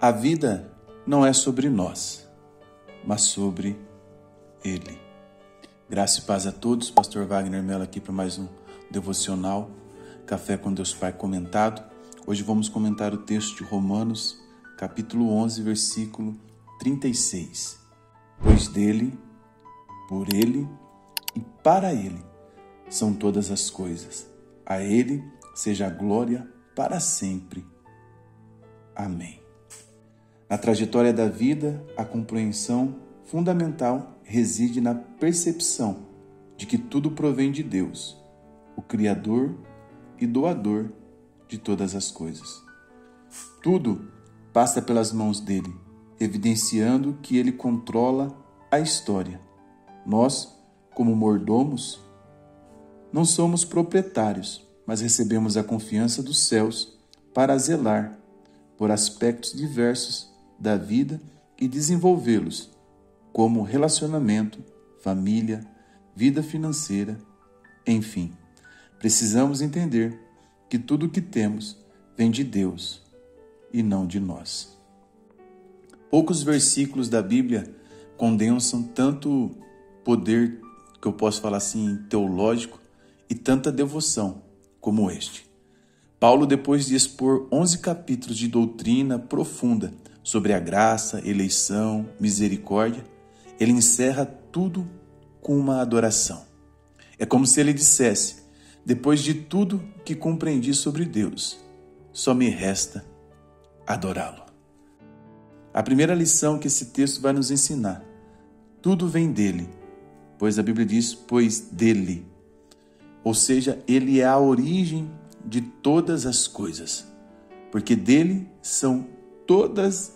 A vida não é sobre nós, mas sobre Ele. Graça e paz a todos. Pastor Wagner Mello aqui para mais um devocional, Café com Deus Pai comentado. Hoje vamos comentar o texto de Romanos, capítulo 11, versículo 36. Pois dele, por ele e para ele são todas as coisas. A ele seja a glória para sempre. Amém. Na trajetória da vida, a compreensão fundamental reside na percepção de que tudo provém de Deus, o Criador e doador de todas as coisas. Tudo passa pelas mãos dele, evidenciando que ele controla a história. Nós, como mordomos, não somos proprietários, mas recebemos a confiança dos céus para zelar por aspectos diversos da vida e desenvolvê-los, como relacionamento, família, vida financeira, enfim. Precisamos entender que tudo o que temos vem de Deus e não de nós. Poucos versículos da Bíblia condensam tanto poder, que eu posso falar assim, teológico, e tanta devoção como este. Paulo, depois de expor 11 capítulos de doutrina profunda sobre a graça, eleição, misericórdia, ele encerra tudo com uma adoração. É como se ele dissesse: depois de tudo que compreendi sobre Deus, só me resta adorá-lo. A primeira lição que esse texto vai nos ensinar: tudo vem dele, pois a Bíblia diz, pois dele. Ou seja, ele é a origem de todas as coisas, porque dele são todas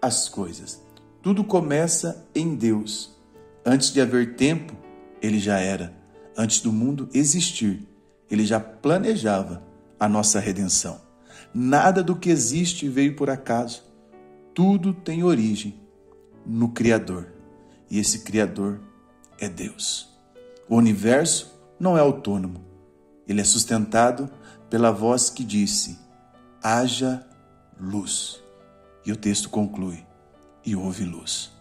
as coisas. Tudo começa em Deus. Antes de haver tempo, ele já era. Antes do mundo existir, ele já planejava a nossa redenção. Nada do que existe veio por acaso. Tudo tem origem no Criador. E esse Criador é Deus. O universo não é autônomo. Ele é sustentado pela voz que disse: haja luz. E o texto conclui: e houve luz.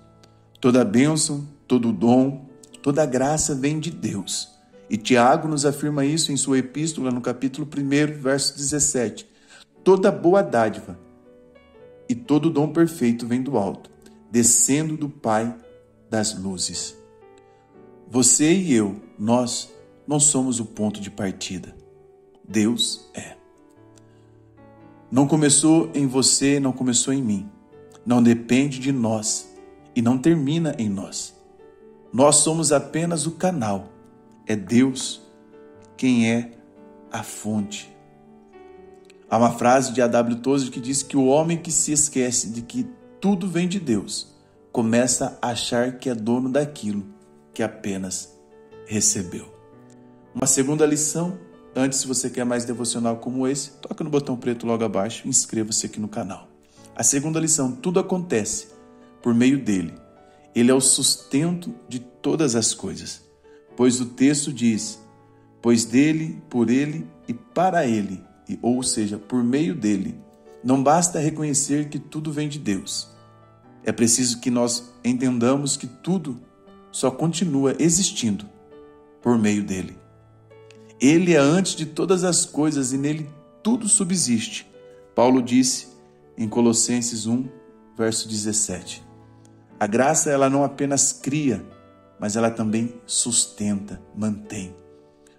Toda bênção, todo dom, toda graça vem de Deus. E Tiago nos afirma isso em sua epístola, no capítulo 1, verso 17. Toda boa dádiva e todo dom perfeito vem do alto, descendo do Pai das luzes. Você e eu, nós não somos o ponto de partida. Deus é. Não começou em você, não começou em mim. Não depende de nós e não termina em nós. Nós somos apenas o canal. É Deus quem é a fonte. Há uma frase de A.W. Tozer que diz que o homem que se esquece de que tudo vem de Deus começa a achar que é dono daquilo que apenas recebeu. Uma segunda lição: antes, se você quer mais devocional como esse, toca no botão preto logo abaixo e inscreva-se aqui no canal. A segunda lição: tudo acontece por meio dele. Ele é o sustento de todas as coisas. Pois o texto diz: pois dele, por ele e para ele, ou seja, por meio dele. Não basta reconhecer que tudo vem de Deus. É preciso que nós entendamos que tudo só continua existindo por meio dele. Ele é antes de todas as coisas e nele tudo subsiste. Paulo disse em Colossenses 1, verso 17. A graça, ela não apenas cria, mas ela também sustenta, mantém.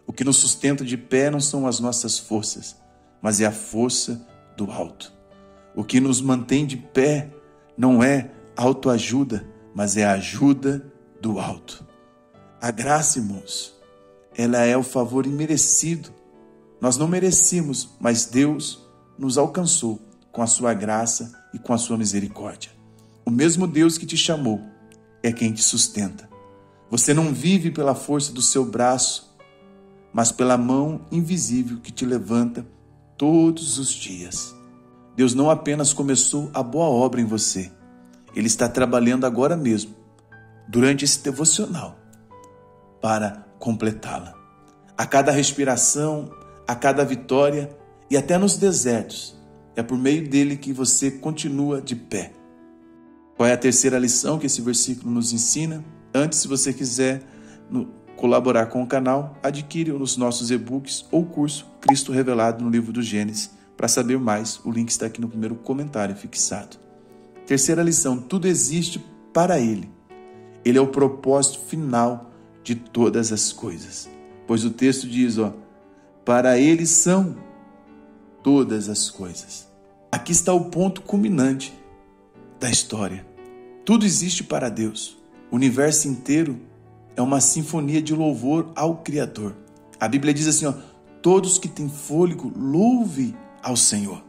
O que nos sustenta de pé não são as nossas forças, mas é a força do alto. O que nos mantém de pé não é autoajuda, mas é a ajuda do alto. A graça, irmãos, ela é o favor imerecido. Nós não merecíamos, mas Deus nos alcançou com a sua graça e com a sua misericórdia. O mesmo Deus que te chamou é quem te sustenta. Você não vive pela força do seu braço, mas pela mão invisível que te levanta todos os dias. Deus não apenas começou a boa obra em você, Ele está trabalhando agora mesmo, durante esse devocional, para completá-la. A cada respiração, a cada vitória e até nos desertos, É por meio dele que você continua de pé. Qual é a terceira lição que esse versículo nos ensina? Antes, se você quiser colaborar com o canal, adquire os nossos e-books ou curso Cristo Revelado no livro do Gênesis. Para saber mais, o link está aqui no primeiro comentário fixado. Terceira lição, tudo existe para Ele. Ele é o propósito final de todas as coisas. Pois o texto diz, para Ele são todas as coisas. Aqui está o ponto culminante da história. Tudo existe para Deus. O universo inteiro é uma sinfonia de louvor ao Criador. A Bíblia diz assim, todos que têm fôlego, louve ao Senhor.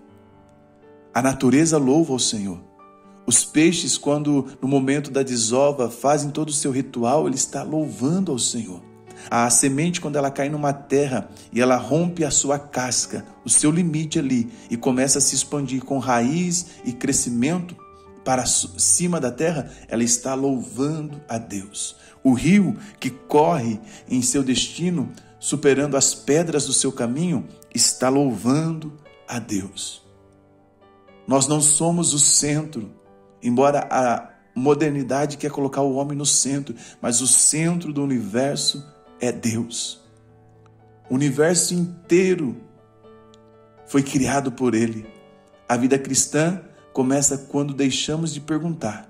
A natureza louva ao Senhor. Os peixes, quando no momento da desova fazem todo o seu ritual, ele está louvando ao Senhor. A semente, quando ela cai numa terra e ela rompe a sua casca, o seu limite ali, e começa a se expandir com raiz e crescimento para cima da terra, ela está louvando a Deus. O rio que corre em seu destino, superando as pedras do seu caminho, está louvando a Deus. Nós não somos o centro, embora a modernidade quer colocar o homem no centro, mas o centro do universo é Deus. O universo inteiro foi criado por Ele. A vida cristã começa quando deixamos de perguntar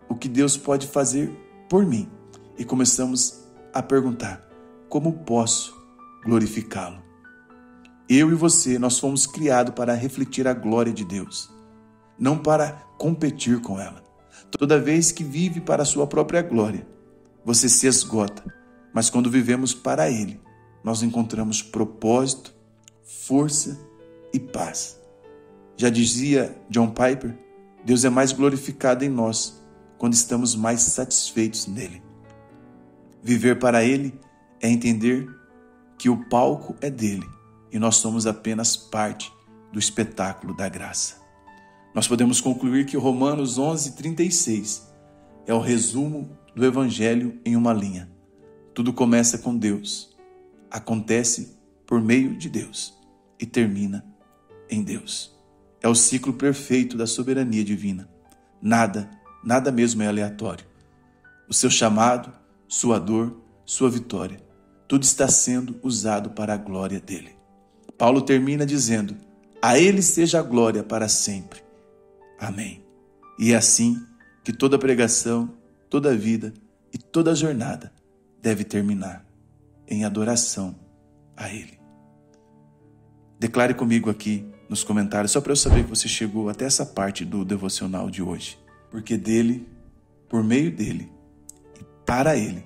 o que Deus pode fazer por mim e começamos a perguntar como posso glorificá-lo. Eu e você, nós fomos criados para refletir a glória de Deus, não para competir com ela. Toda vez que vive para a sua própria glória, você se esgota, mas quando vivemos para Ele, nós encontramos propósito, força e paz. Já dizia John Piper, Deus é mais glorificado em nós quando estamos mais satisfeitos nele. Viver para Ele é entender que o palco é dele e nós somos apenas parte do espetáculo da graça. Nós podemos concluir que Romanos 11:36 é o resumo do Evangelho em uma linha. Tudo começa com Deus, acontece por meio de Deus e termina em Deus. É o ciclo perfeito da soberania divina. Nada mesmo é aleatório. O seu chamado, sua dor, sua vitória, tudo está sendo usado para a glória dele. Paulo termina dizendo, a ele seja a glória para sempre. Amém. E é assim que toda pregação, toda vida e toda jornada deve terminar em adoração a Ele. Declare comigo aqui nos comentários, só para eu saber que você chegou até essa parte do devocional de hoje. Porque dele, por meio dele e para Ele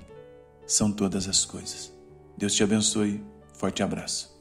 são todas as coisas. Deus te abençoe. Forte abraço.